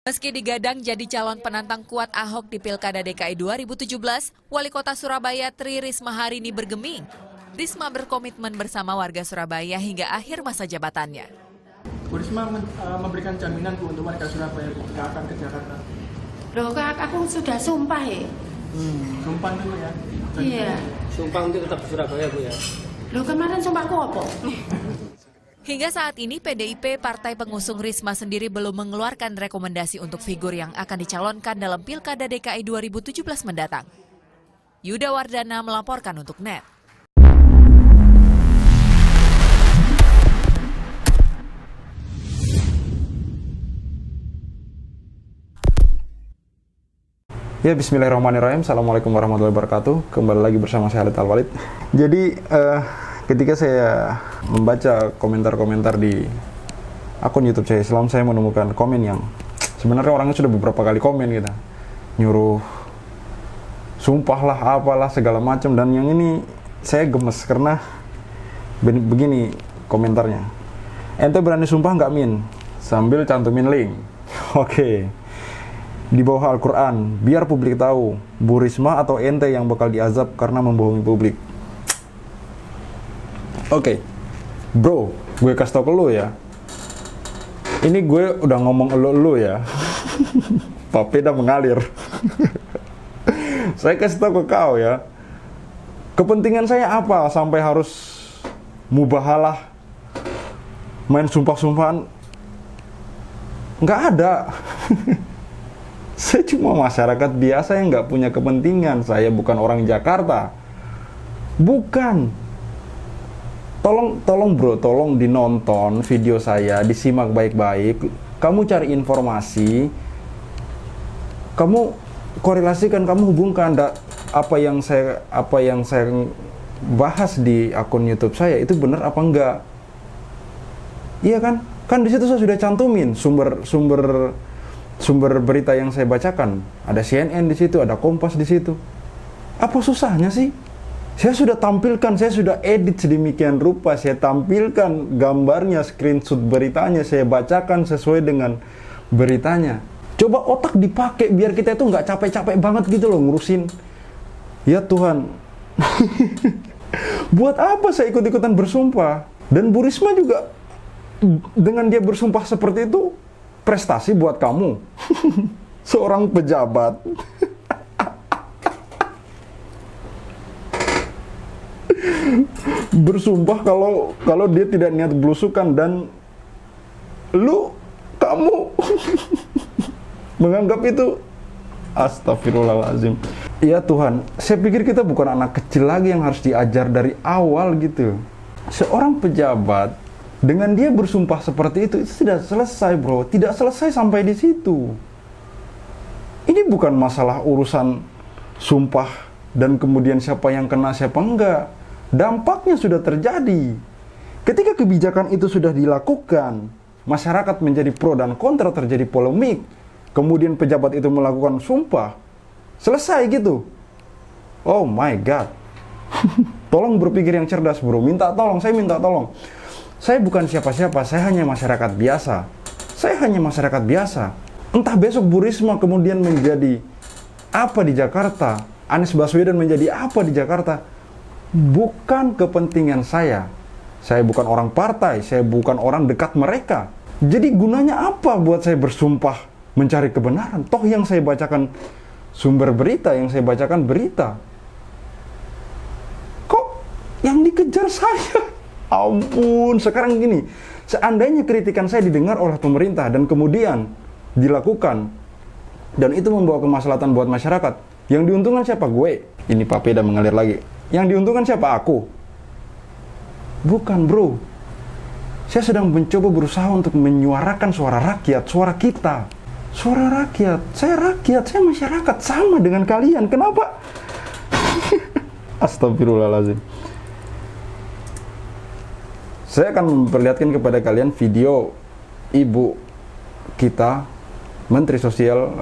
Meski digadang jadi calon penantang kuat Ahok di Pilkada DKI 2017, Wali Kota Surabaya Tri Risma hari ini bergeming. Risma berkomitmen bersama warga Surabaya hingga akhir masa jabatannya. Bu Risma memberikan jaminan Bu untuk warga Surabaya ketika akan ke Jakarta. Loh, aku sudah sumpah ya. Sumpah dulu ya. Iya. Sumpah untuk tetap di Surabaya Bu ya. Loh, kemarin sumpahku apa? Hingga saat ini PDIP, partai pengusung Risma sendiri belum mengeluarkan rekomendasi untuk figur yang akan dicalonkan dalam Pilkada DKI 2017 mendatang. Yuda Wardana melaporkan untuk NET. Ya, bismillahirrahmanirrahim. Assalamualaikum warahmatullahi wabarakatuh. Kembali lagi bersama saya Khalid Al-Walid. Jadi, ketika saya membaca komentar-komentar di akun YouTube saya Islam, saya menemukan komen yang sebenarnya orangnya sudah beberapa kali komen gitu. Nyuruh sumpah lah, apalah, segala macam. Dan yang ini saya gemes karena begini komentarnya. Ente berani sumpah nggak, Min? Sambil cantumin link. Oke. Di bawah Al-Quran, biar publik tahu, Bu Risma atau ente yang bakal diazab karena membohongi publik. Oke, bro, gue kasih tau ke lu ya. Ini gue udah ngomong elu ya. Papeda mengalir. Saya kasih tau ke kau ya. Kepentingan saya apa sampai harus mubahalah, main sumpah-sumpahan? Nggak ada. Saya cuma masyarakat biasa yang nggak punya kepentingan. Saya bukan orang Jakarta. Bukan. Tolong bro, tolong dinonton video saya, disimak baik-baik. Kamu cari informasi, kamu korelasikan, kamu hubungkan apa yang saya bahas di akun YouTube saya itu benar apa enggak? Iya kan? Kan di situ saya sudah cantumin sumber berita yang saya bacakan. Ada CNN di situ, ada Kompas di situ. Apa susahnya sih? Saya sudah tampilkan, saya sudah edit sedemikian rupa, saya tampilkan gambarnya, screenshot beritanya, saya bacakan sesuai dengan beritanya. Coba otak dipakai biar kita itu nggak capek-capek banget gitu loh ngurusin. Ya Tuhan. Buat apa saya ikut-ikutan bersumpah? Dan Bu Risma juga dengan dia bersumpah seperti itu, prestasi buat kamu. Seorang pejabat. Bersumpah kalau dia tidak niat belusukan dan kamu menganggap itu, astagfirullahaladzim. Ya Tuhan, saya pikir kita bukan anak kecil lagi yang harus diajar dari awal gitu. Seorang pejabat dengan dia bersumpah seperti itu tidak selesai bro, tidak selesai sampai di situ. Ini bukan masalah urusan sumpah dan kemudian siapa yang kena siapa enggak. Dampaknya sudah terjadi. Ketika kebijakan itu sudah dilakukan, masyarakat menjadi pro dan kontra, terjadi polemik. Kemudian pejabat itu melakukan sumpah. Selesai gitu. Oh my God. Tolong berpikir yang cerdas bro. Saya minta tolong. Saya bukan siapa-siapa, saya hanya masyarakat biasa. Saya hanya masyarakat biasa. Entah besok Bu Risma kemudian menjadi apa di Jakarta, Anies Baswedan menjadi apa di Jakarta, bukan kepentingan saya. Saya bukan orang partai, saya bukan orang dekat mereka. Jadi gunanya apa buat saya bersumpah mencari kebenaran? Toh yang saya bacakan sumber berita, yang saya bacakan berita. Kok yang dikejar saya? Ampun, sekarang gini, seandainya kritikan saya didengar oleh pemerintah dan kemudian dilakukan, dan itu membawa kemaslahatan buat masyarakat, yang diuntungkan siapa? Gue. Ini papeda mengalir lagi. Yang diuntungkan siapa? Aku. Bukan bro. Saya sedang mencoba berusaha untuk menyuarakan suara rakyat, suara kita. Suara rakyat, saya masyarakat, sama dengan kalian. Kenapa? Astagfirullahaladzim. Saya akan memperlihatkan kepada kalian video ibu kita, Menteri Sosial,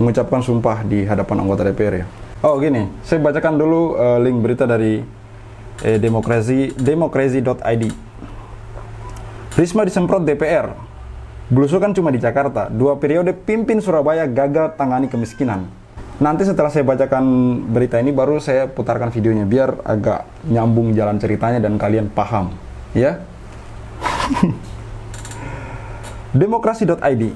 mengucapkan sumpah di hadapan anggota DPR ya. Oh gini, saya bacakan dulu link berita dari demokrasi.id. Risma disemprot DPR. Belusukan cuma di Jakarta, 2 periode pimpin Surabaya gagal tangani kemiskinan. Nanti setelah saya bacakan berita ini baru saya putarkan videonya biar agak nyambung jalan ceritanya dan kalian paham, ya. Demokrasi.id.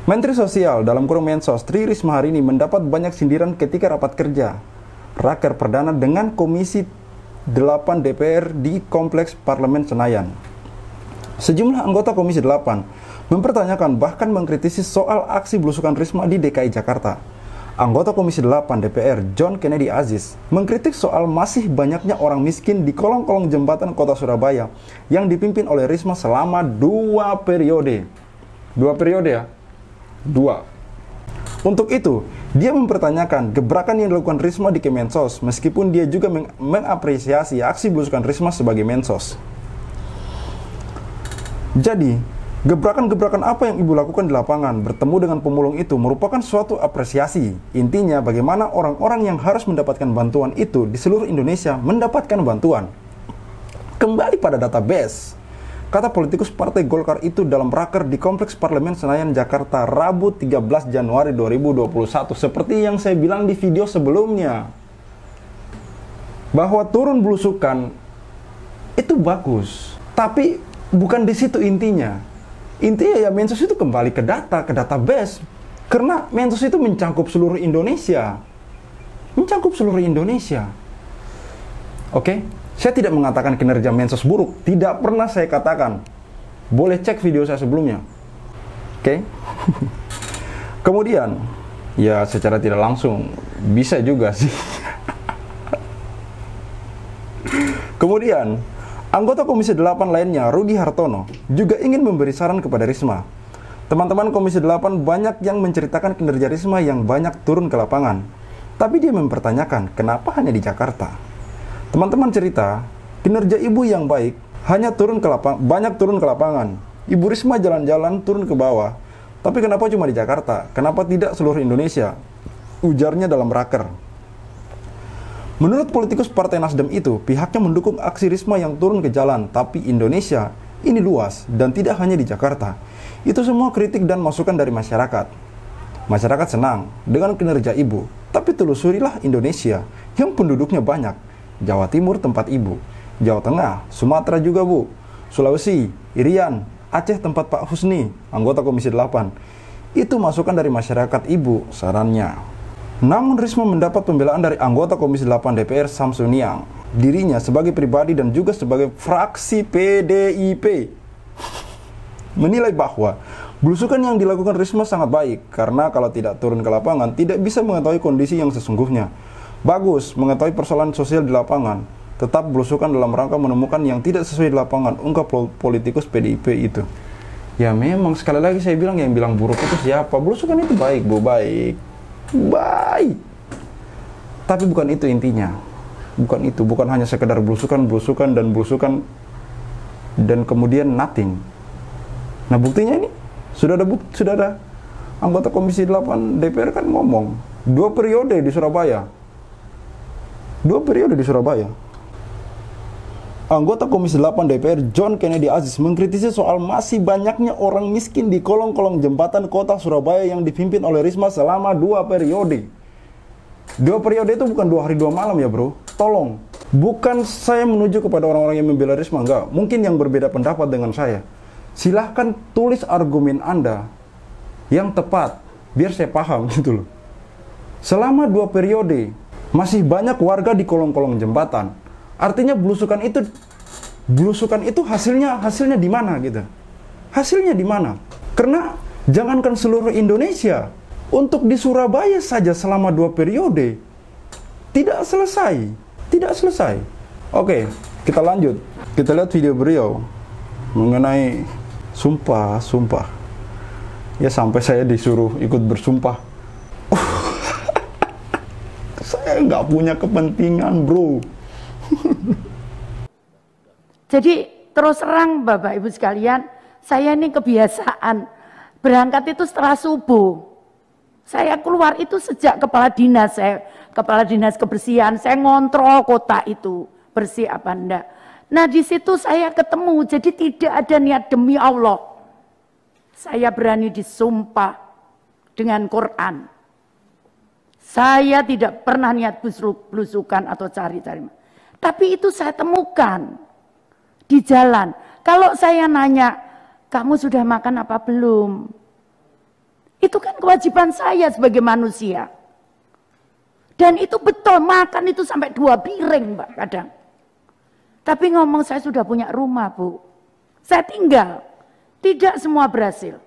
Menteri Sosial dalam kurung Mensos Tri Risma hari ini mendapat banyak sindiran ketika rapat kerja Raker Perdana dengan Komisi 8 DPR di Kompleks Parlemen Senayan. Sejumlah anggota Komisi 8 mempertanyakan bahkan mengkritisi soal aksi belusukan Risma di DKI Jakarta. Anggota Komisi 8 DPR John Kennedy Aziz mengkritik soal masih banyaknya orang miskin di kolong-kolong jembatan kota Surabaya yang dipimpin oleh Risma selama 2 periode. 2 periode ya? 2. Untuk itu, dia mempertanyakan gebrakan yang dilakukan Risma di Kemensos meskipun dia juga mengapresiasi aksi belusukan Risma sebagai Mensos. Jadi, gebrakan-gebrakan apa yang ibu lakukan di lapangan bertemu dengan pemulung itu merupakan suatu apresiasi. Intinya bagaimana orang-orang yang harus mendapatkan bantuan itu di seluruh Indonesia mendapatkan bantuan. Kembali pada database, kata politikus Partai Golkar itu dalam raker di Kompleks Parlemen Senayan, Jakarta, Rabu 13 Januari 2021. Seperti yang saya bilang di video sebelumnya, bahwa turun belusukan itu bagus, tapi bukan di situ intinya. Intinya ya Mensos itu kembali ke database. Karena Mensos itu mencakup seluruh Indonesia. Mencakup seluruh Indonesia. Oke? Saya tidak mengatakan kinerja Mensos buruk. Tidak pernah saya katakan. Boleh cek video saya sebelumnya. Oke? Kemudian, ya secara tidak langsung, bisa juga sih. Kemudian, anggota Komisi 8 lainnya, Rudi Hartono, juga ingin memberi saran kepada Risma. Teman-teman Komisi 8 banyak yang menceritakan kinerja Risma yang banyak turun ke lapangan. Tapi dia mempertanyakan, kenapa hanya di Jakarta? Teman-teman cerita, kinerja ibu yang baik hanya banyak turun ke lapangan. Ibu Risma jalan-jalan turun ke bawah. Tapi kenapa cuma di Jakarta? Kenapa tidak seluruh Indonesia? Ujarnya dalam raker. Menurut politikus Partai Nasdem itu, pihaknya mendukung aksi Risma yang turun ke jalan. Tapi Indonesia ini luas dan tidak hanya di Jakarta. Itu semua kritik dan masukan dari masyarakat. Masyarakat senang dengan kinerja ibu. Tapi telusurilah Indonesia yang penduduknya banyak. Jawa Timur tempat ibu, Jawa Tengah, Sumatera juga bu, Sulawesi, Irian, Aceh tempat Pak Husni, anggota Komisi 8. Itu masukan dari masyarakat ibu, sarannya. Namun Risma mendapat pembelaan dari anggota Komisi 8 DPR Samsuniang, dirinya sebagai pribadi dan juga sebagai fraksi PDIP, menilai bahwa belusukan yang dilakukan Risma sangat baik, karena kalau tidak turun ke lapangan tidak bisa mengetahui kondisi yang sesungguhnya. Bagus mengetahui persoalan sosial di lapangan, tetap belusukan dalam rangka menemukan yang tidak sesuai di lapangan, ungkap politikus PDIP itu. Ya memang sekali lagi saya bilang yang bilang buruk itu siapa? Belusukan itu baik, bu, baik. Baik. Tapi bukan itu intinya. Bukan itu, bukan hanya sekedar belusukan dan kemudian nothing. Nah, buktinya ini sudah ada anggota Komisi 8 DPR kan ngomong 2 periode di Surabaya. 2 periode di Surabaya. Anggota Komisi 8 DPR John Kennedy Aziz mengkritisi soal masih banyaknya orang miskin di kolong-kolong jembatan kota Surabaya yang dipimpin oleh Risma selama 2 periode. 2 periode itu bukan 2 hari 2 malam ya bro. Tolong. Bukan saya menuju kepada orang-orang yang membela Risma, enggak. Mungkin yang berbeda pendapat dengan saya. Silahkan tulis argumen Anda yang tepat, biar saya paham gitu loh. Selama 2 periode, masih banyak warga di kolong-kolong jembatan. Artinya belusukan itu hasilnya di mana gitu? Hasilnya di mana? Karena jangankan seluruh Indonesia, untuk di Surabaya saja selama 2 periode tidak selesai. Oke, kita lanjut. Kita lihat video beliau mengenai sumpah. Ya sampai saya disuruh ikut bersumpah. Saya nggak punya kepentingan bro. Jadi terus terang Bapak Ibu sekalian, saya ini kebiasaan berangkat itu setelah subuh. Saya keluar itu sejak kepala dinas kebersihan, saya ngontrol kota itu bersih apa enggak. Nah di situ saya ketemu, jadi tidak ada niat demi Allah. Saya berani disumpah dengan Quran. Saya tidak pernah niat belusukan atau cari-cari. Tapi itu saya temukan di jalan. Kalau saya nanya, kamu sudah makan apa belum? Itu kan kewajiban saya sebagai manusia. Dan itu betul, makan itu sampai 2 piring Mbak kadang. Tapi ngomong saya sudah punya rumah Bu. Saya tinggal. Tidak semua berhasil.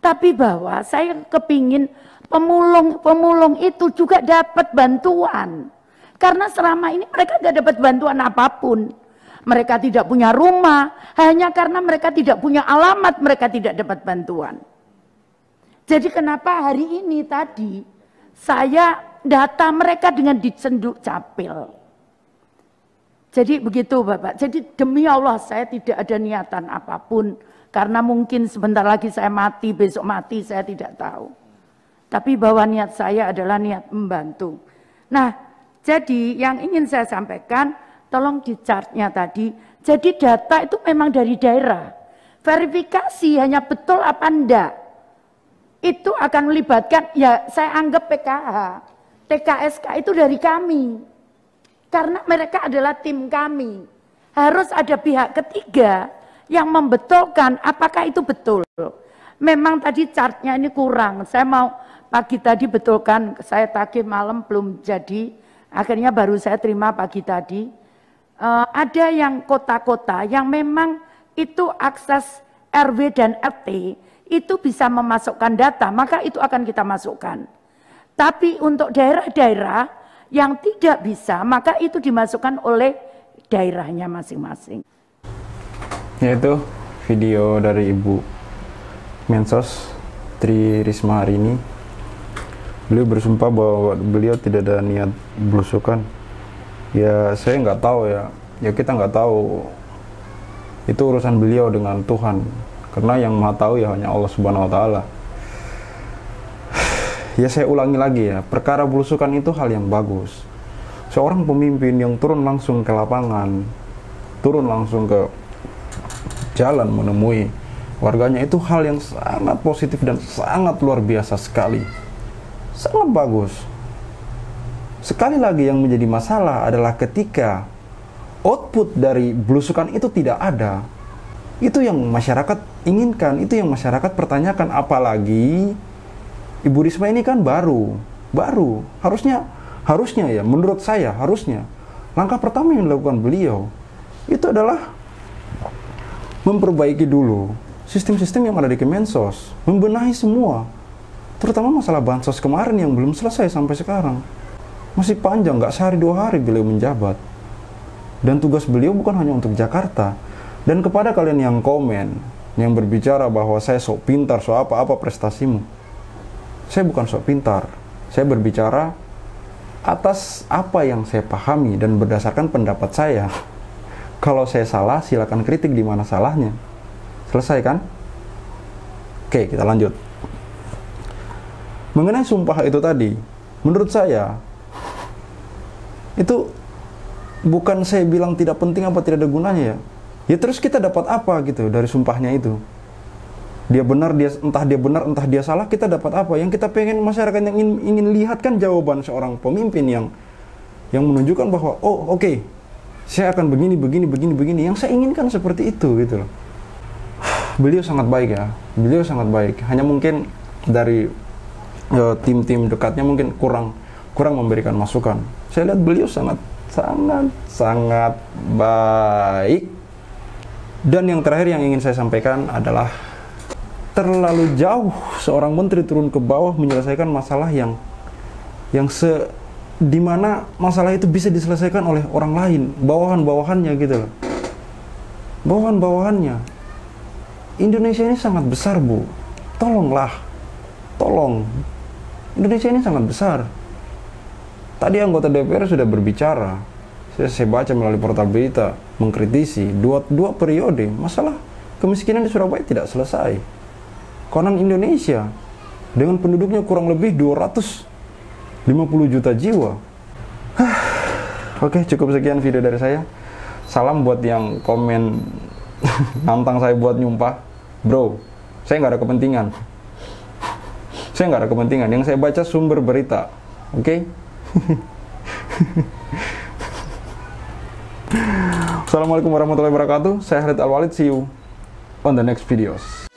Tapi bahwa saya kepingin pemulung itu juga dapat bantuan. Karena selama ini mereka tidak dapat bantuan apapun. Mereka tidak punya rumah, hanya karena mereka tidak punya alamat, mereka tidak dapat bantuan. Jadi kenapa hari ini tadi saya data mereka dengan disenduk capil. Jadi begitu Bapak. Jadi demi Allah saya tidak ada niatan apapun. Karena mungkin sebentar lagi saya mati, besok mati saya tidak tahu. Tapi bahwa niat saya adalah niat membantu. Nah, jadi yang ingin saya sampaikan, tolong di chartnya tadi. Jadi data itu memang dari daerah. Verifikasi hanya betul apa enggak. Itu akan melibatkan, ya saya anggap PKH, TKSK itu dari kami. Karena mereka adalah tim kami. Harus ada pihak ketiga yang membetulkan apakah itu betul. Memang tadi chartnya ini kurang. Saya mau pagi tadi betulkan, saya tagih malam belum jadi. Akhirnya baru saya terima pagi tadi. Ada yang kota-kota yang memang itu akses RW dan RT itu bisa memasukkan data, maka itu akan kita masukkan. Tapi untuk daerah-daerah yang tidak bisa, maka itu dimasukkan oleh daerahnya masing-masing. Yaitu video dari Ibu Mensos Tri Risma hari ini. Beliau bersumpah bahwa beliau tidak ada niat belusukan. Ya saya nggak tahu ya kita nggak tahu. Itu urusan beliau dengan Tuhan. Karena yang maha tahu ya hanya Allah Subhanahu Wa Taala. Ya saya ulangi lagi ya, perkara belusukan itu hal yang bagus. Seorang pemimpin yang turun langsung ke lapangan, turun langsung ke jalan menemui warganya, itu hal yang sangat positif dan sangat luar biasa sekali. Sangat bagus. Sekali lagi yang menjadi masalah adalah ketika output dari belusukan itu tidak ada. Itu yang masyarakat inginkan, itu yang masyarakat pertanyakan. Apalagi Ibu Risma ini kan baru harusnya ya, menurut saya harusnya langkah pertama yang dilakukan beliau itu adalah memperbaiki dulu sistem-sistem yang ada di Kemensos, membenahi semua, terutama masalah bansos kemarin yang belum selesai sampai sekarang. Masih panjang, nggak sehari 2 hari beliau menjabat. Dan tugas beliau bukan hanya untuk Jakarta. Dan kepada kalian yang komen, yang berbicara bahwa saya sok pintar, sok apa prestasimu. Saya bukan sok pintar. Saya berbicara atas apa yang saya pahami dan berdasarkan pendapat saya. Kalau saya salah, silakan kritik di mana salahnya. Selesai kan? Oke, kita lanjut. Mengenai sumpah itu tadi, menurut saya itu bukan saya bilang tidak penting apa tidak ada gunanya ya. Ya terus kita dapat apa gitu dari sumpahnya itu? Dia benar, entah dia benar, entah dia salah, kita dapat apa? Yang kita pengen masyarakat yang ingin lihat kan jawaban seorang pemimpin yang menunjukkan bahwa oh oke, saya akan begini. Yang saya inginkan seperti itu gitu loh. Beliau sangat baik ya. Beliau sangat baik. Hanya mungkin dari tim-tim dekatnya mungkin kurang memberikan masukan. Saya lihat beliau sangat baik. Dan yang terakhir yang ingin saya sampaikan adalah terlalu jauh seorang menteri turun ke bawah menyelesaikan masalah yang di mana masalah itu bisa diselesaikan oleh orang lain, bawahan-bawahannya gitu loh. Bawahan-bawahannya. Indonesia ini sangat besar, Bu. Tolong. Indonesia ini sangat besar. Tadi anggota DPR sudah berbicara. Saya baca melalui portal berita, mengkritisi dua periode masalah kemiskinan di Surabaya tidak selesai. Konon Indonesia dengan penduduknya kurang lebih 250 juta jiwa. Oke, cukup sekian video dari saya. Salam buat yang komen nantang saya buat nyumpah. Bro, Saya nggak ada kepentingan. Saya nggak ada kepentingan. Yang saya baca sumber berita. Oke? Assalamualaikum warahmatullahi wabarakatuh. Saya Khalid Al-Walid. See you on the next videos.